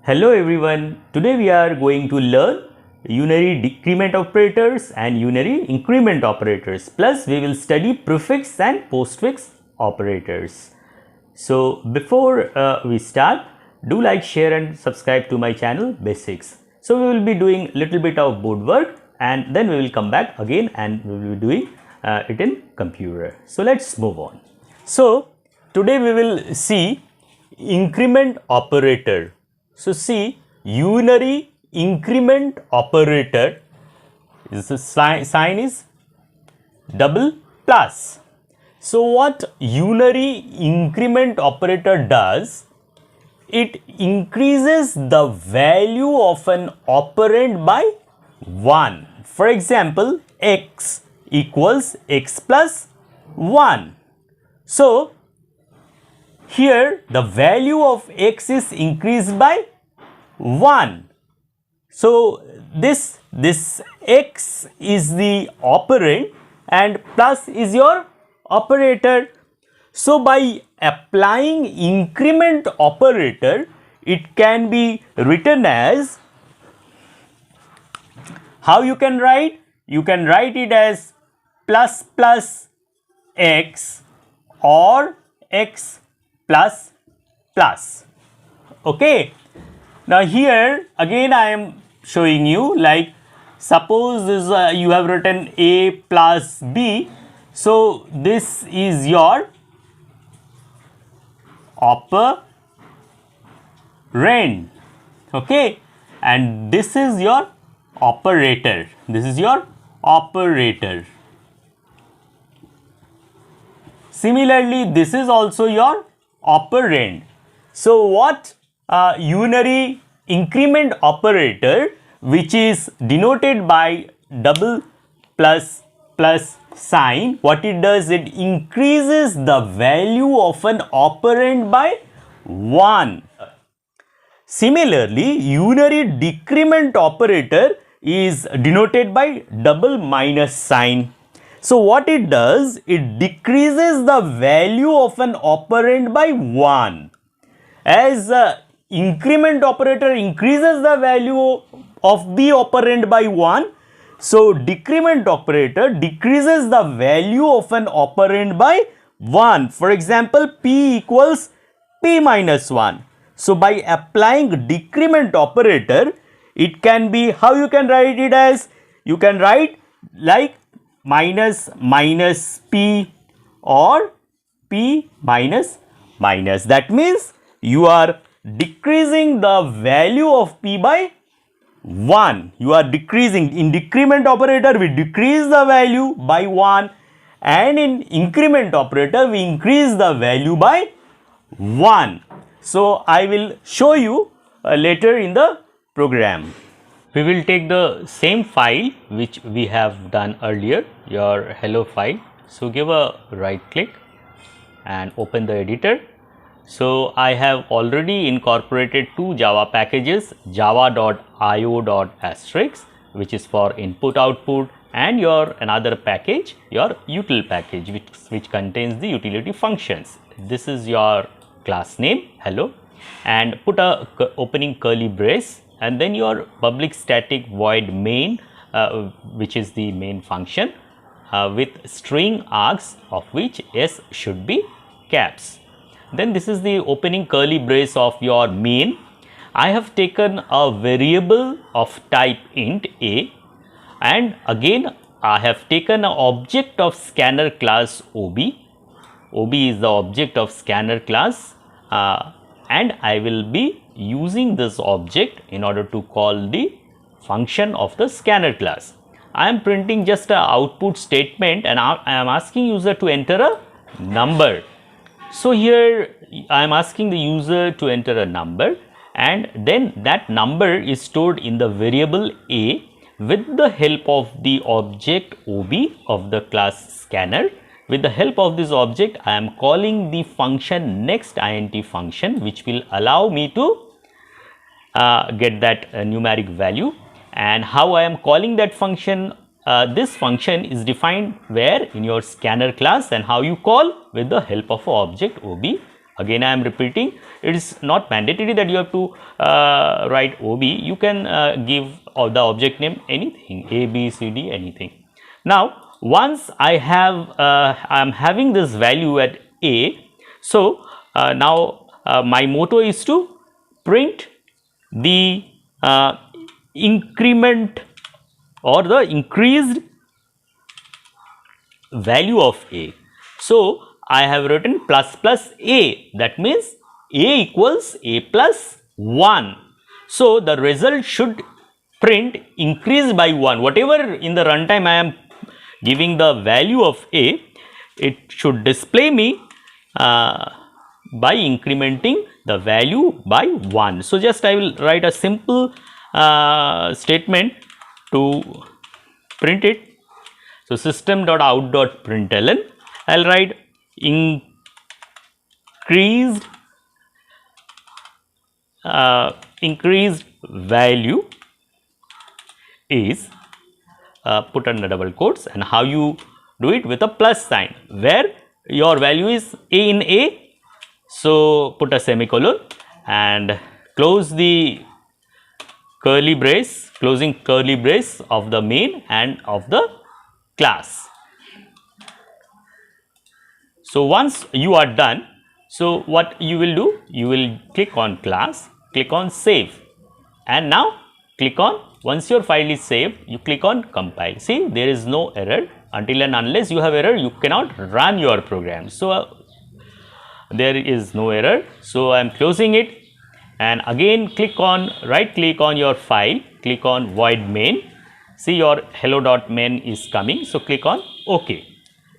Hello everyone, today we are going to learn unary decrement operators and unary increment operators, plus we will study prefix and postfix operators. So before we start, do like, share and subscribe to my channel Basics. So we will be doing little bit of board work and then we will come back again and we will be doing it in computer. So let's move on. So today we will see increment operator. So see, unary increment operator is the sign is double plus. So what unary increment operator does, it increases the value of an operand by 1. For example, x equals x plus 1. So here the value of x is increased by 1. So this x is the operand and plus is your operator. So by applying increment operator, it can be written as, how you can write? You can write it as plus plus x or x plus plus. Okay. Now here again I am showing you, like suppose this you have written a plus b. So this is your operand, okay, and this is your operator. This is your operator. Similarly, this is also your operand. So what unary increment operator, which is denoted by double plus sign, what it does, it increases the value of an operand by 1. Similarly, unary decrement operator is denoted by double minus sign. So what it does, it decreases the value of an operand by 1. As increment operator increases the value of the operand by 1, so decrement operator decreases the value of an operand by 1. For example, p equals p minus 1. So by applying decrement operator, it can be, how you can write it as, you can write like minus p or p minus minus. That means you are decreasing the value of p by 1. You are decreasing. In decrement operator we decrease the value by 1 and in increment operator we increase the value by 1. So I will show you later in the program. We will take the same file which we have done earlier, your hello file. So give a right click and open the editor. So I have already incorporated two Java packages, java.io.asterisk, which is for input output, and your another package, your util package, which contains the utility functions. This is your class name hello, and put a opening curly brace and then your public static void main, which is the main function, with string args of which s should be caps. Then this is the opening curly brace of your main. I have taken a variable of type int a, and again I have taken an object of scanner class ob. ob is the object of scanner class, and I will be using this object in order to call the function of the scanner class. I am printing just an output statement and I am asking user to enter a number. So here I am asking the user to enter a number, and then that number is stored in the variable a with the help of the object ob of the class scanner. With the help of this object, I am calling the function next int function, which will allow me to get that numeric value. And how I am calling that function, this function is defined where in your scanner class, and how you call with the help of object ob Again I am repeating, it is not mandatory that you have to write OB. You can give the object name anything, A, B, C, D, anything. Now once I am having this value at A, so now my motto is to print the increment or the increased value of A. So I have written plus plus A, that means A equals A plus 1. So the result should print increase by 1. Whatever in the runtime I am giving the value of A, it should display me by incrementing the value by 1. So just I will write a simple statement to print it. So system.out.println, I will write increased value is put under double quotes, and how you do it with a plus sign, where your value is A in A, so put a semicolon and close the curly brace, closing curly brace of the main and of the class. So once you are done, so what you will do, you will click on class, click on save, and now click on, once your file is saved, you click on compile. See, there is no error. Until and unless you have error, you cannot run your program. So there is no error. So I am closing it, and again click on, right click on your file, click on void main. See, your hello.main is coming, so click on OK.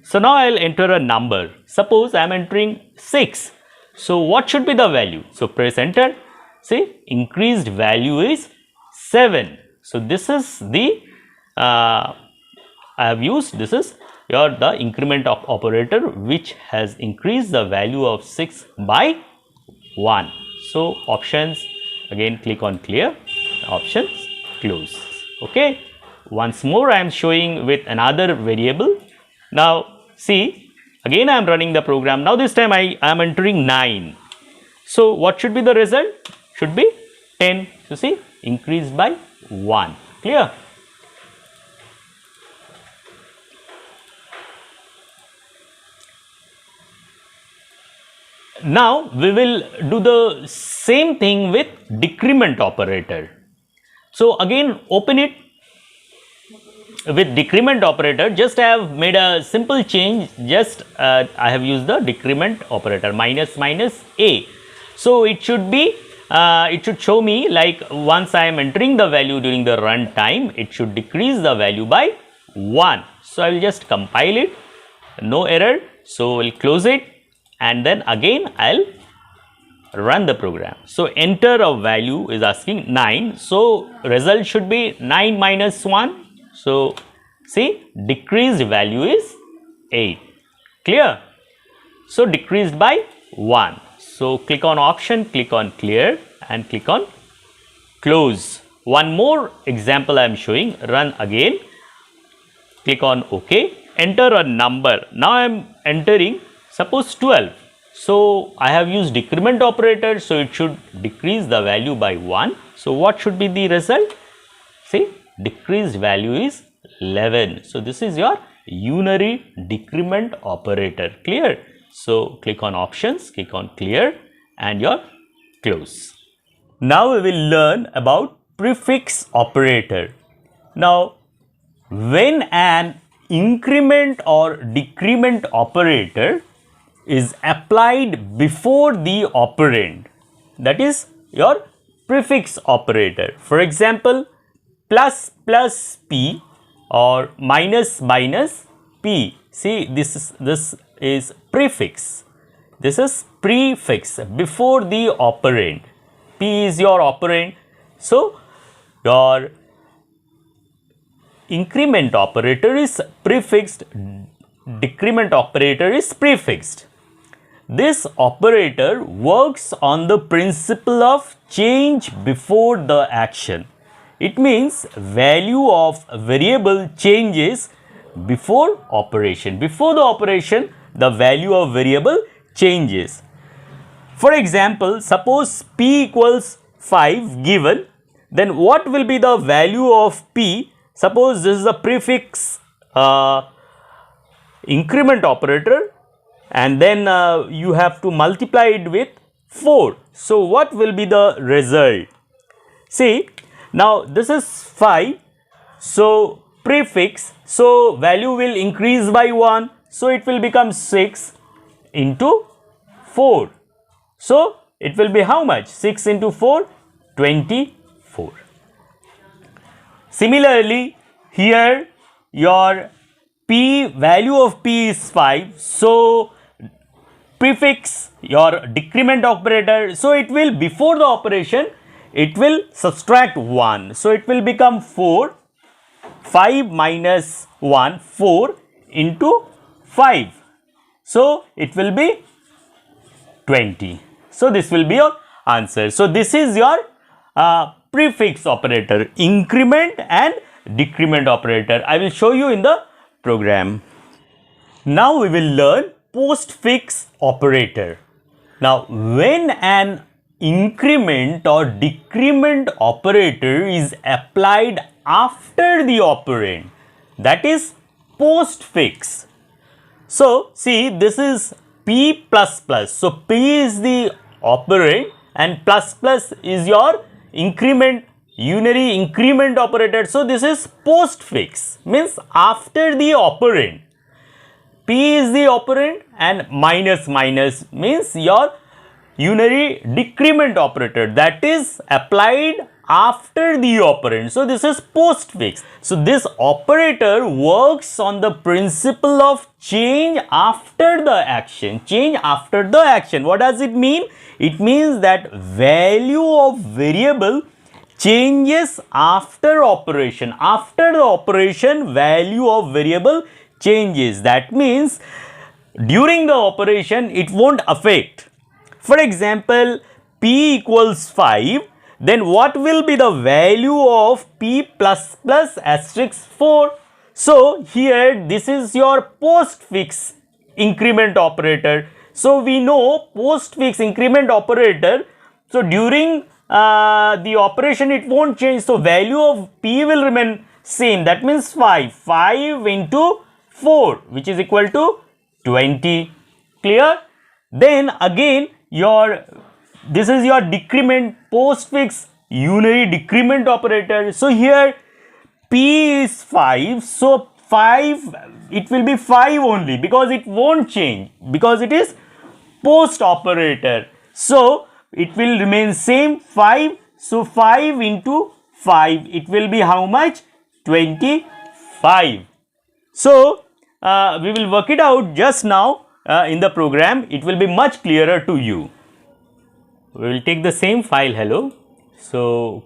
So now I will enter a number. Suppose I am entering 6. So what should be the value? So press enter. See, increased value is 7. So this is the I have used, this is the increment of operator which has increased the value of 6 by 1. So options, again click on clear, options close. Okay. Once more I am showing with another variable. Now see, again I am running the program. Now this time I am entering 9. So what should be the result? Should be 10. So see, increased by 1. Clear? Now we will do the same thing with decrement operator. So again open it. With decrement operator, just I have made a simple change, just I have used the decrement operator, minus minus A. So it should be, it should show me like once I am entering the value during the run time, it should decrease the value by 1. So I will just compile it, no error. So we will close it, and then again I will run the program. So enter a value is asking 9. So result should be 9 minus 1. So see, decreased value is 8. Clear? So decreased by 1. So click on option, click on clear, and click on close. One more example I am showing. Run again. Click on OK. Enter a number. Now I am entering, suppose 12. So I have used decrement operator, so it should decrease the value by 1. So what should be the result? See, decreased value is 11. So this is your unary decrement operator. Clear? So click on options, click on clear, and your close. Now we will learn about prefix operator. Now when an increment or decrement operator is applied before the operand, that is your prefix operator. For example, plus plus p or minus minus p. See, this is prefix. This is prefix before the operand. P is your operand. So your increment operator is prefixed, decrement operator is prefixed. This operator works on the principle of change before the action. It means value of variable changes before operation. Before the operation, the value of variable changes. For example, suppose P equals 5 given, then what will be the value of P? Suppose this is a prefix increment operator, and then you have to multiply it with 4. So, what will be the result? See, now this is 5, so prefix, so value will increase by 1, so it will become 6 into 4. So, it will be how much? 6 into 4, 24. Similarly, here your P, value of P is 5, so prefix, your decrement operator, so it will, before the operation, it will subtract 1. So, it will become 4, 5 minus 1, 4 into 5. So, it will be 20. So, this will be your answer. So, this is your prefix operator, increment and decrement operator. I will show you in the program. Now, we will learn postfix operator. Now, when an increment or decrement operator is applied after the operand, that is postfix. So, see, this is P plus plus. So, P is the operand and plus plus is your increment, unary increment operator. So, this is postfix, means after the operand. P is the operand and minus minus means your unary decrement operator, that is applied after the operand. So, this is postfix. So, this operator works on the principle of change after the action. Change after the action. What does it mean? It means that value of variable changes after operation. After the operation, value of variable changes. That means during the operation, it won't affect. For example, P equals 5, then what will be the value of P plus plus asterisk 4? So, here this is your postfix increment operator. So, we know postfix increment operator. So, during the operation it won't change. So, value of P will remain same. That means 5. 5 into 4, which is equal to 20. Clear? Then again, this is your decrement postfix unary decrement operator. So, here P is 5. So, 5, it will be 5 only because it won't change, because it is post operator. So, it will remain same 5. So, 5 into 5, it will be how much? 25. So, we will work it out just now in the program. It will be much clearer to you. We will take the same file hello. So,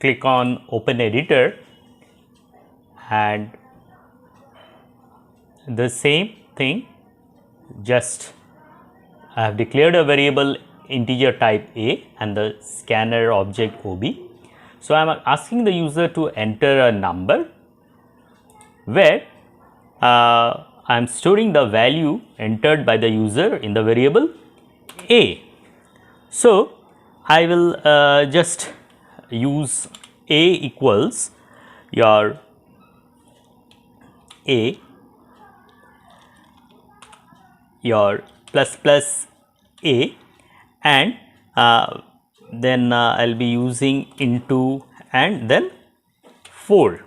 click on open editor and the same thing, just I have declared a variable integer type A and the scanner object OB. So, I am asking the user to enter a number where I am storing the value entered by the user in the variable A. So, I will just use A equals your A, your plus plus A, and then I will be using into and then 4.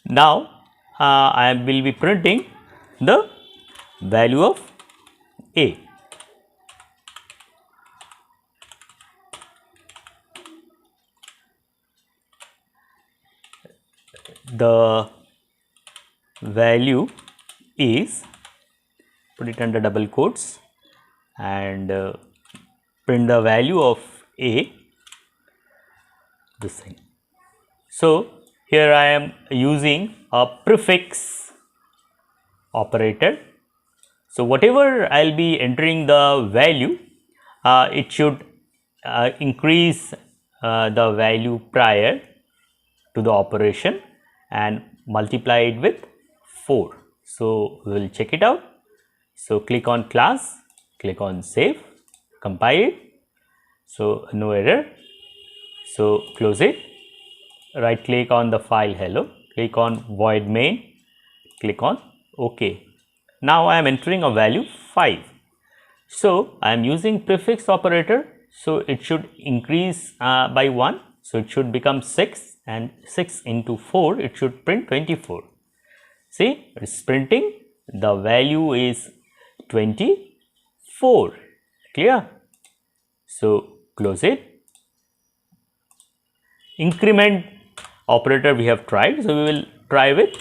Now, I will be printing the value of A. The value is, put it under double quotes and print the value of A, this thing. So, here I am using a prefix operator. So, whatever I will be entering the value, it should increase the value prior to the operation and multiply it with 4. So, we will check it out. So click on class, click on save, compile it. So no error. So close it. Right click on the file hello, click on void main, click on OK. Now I am entering a value 5. So I am using prefix operator. So it should increase by 1. So it should become 6, and 6 into 4 it should print 24. See, it is printing, the value is 24. Clear? So close it. Increment operator we have tried, so we will try with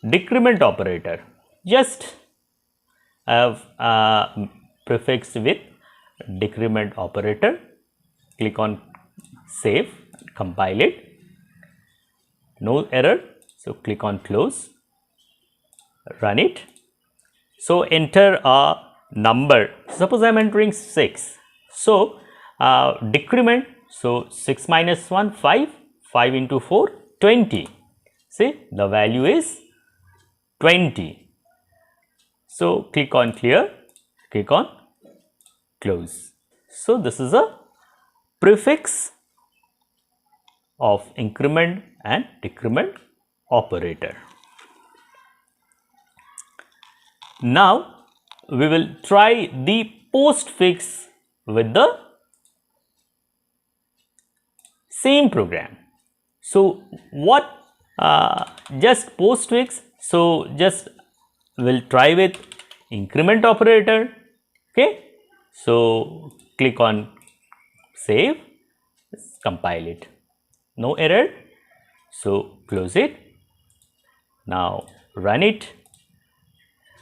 decrement operator. Just have prefix with decrement operator. Click on save, compile it. No error. So click on close, run it. So enter a number. Suppose I am entering 6. So decrement. So 6 minus 1, 5. 5 into 4, 20. See, the value is 20. So click on clear, click on close. So this is a prefix of increment and decrement operator. Now we will try the postfix with the same program. So what just postfix, so just we'll try with increment operator. Okay, so click on save, compile it, no error. So close it. Now run it.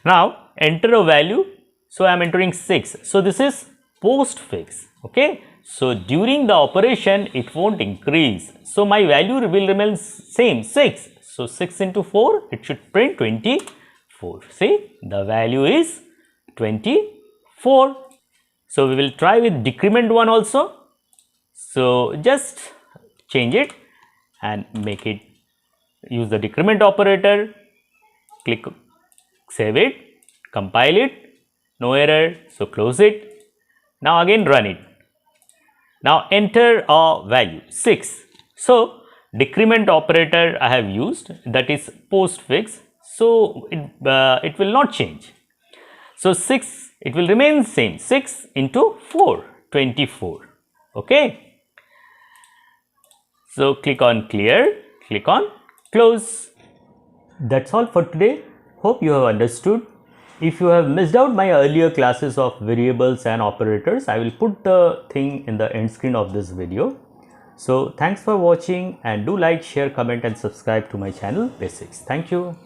Now enter a value. So I am entering 6. So this is postfix. Okay, so during the operation it won't increase. So my value will remain same, 6. So 6 into 4 it should print 24. See, the value is 24. So we will try with decrement one also. So just change it and make it, use the decrement operator, click, save it, compile it, no error. So close it. Now again run it. Now enter a value 6. So decrement operator I have used, that is postfix. So it will not change. So 6, it will remain same, 6 into 4, 24. Okay. So click on clear, click on close. That's all for today. Hope you have understood. If you have missed out my earlier classes of variables and operators, I will put the thing in the end screen of this video. So thanks for watching, and do like, share, comment and subscribe to my channel Basics. Thank you.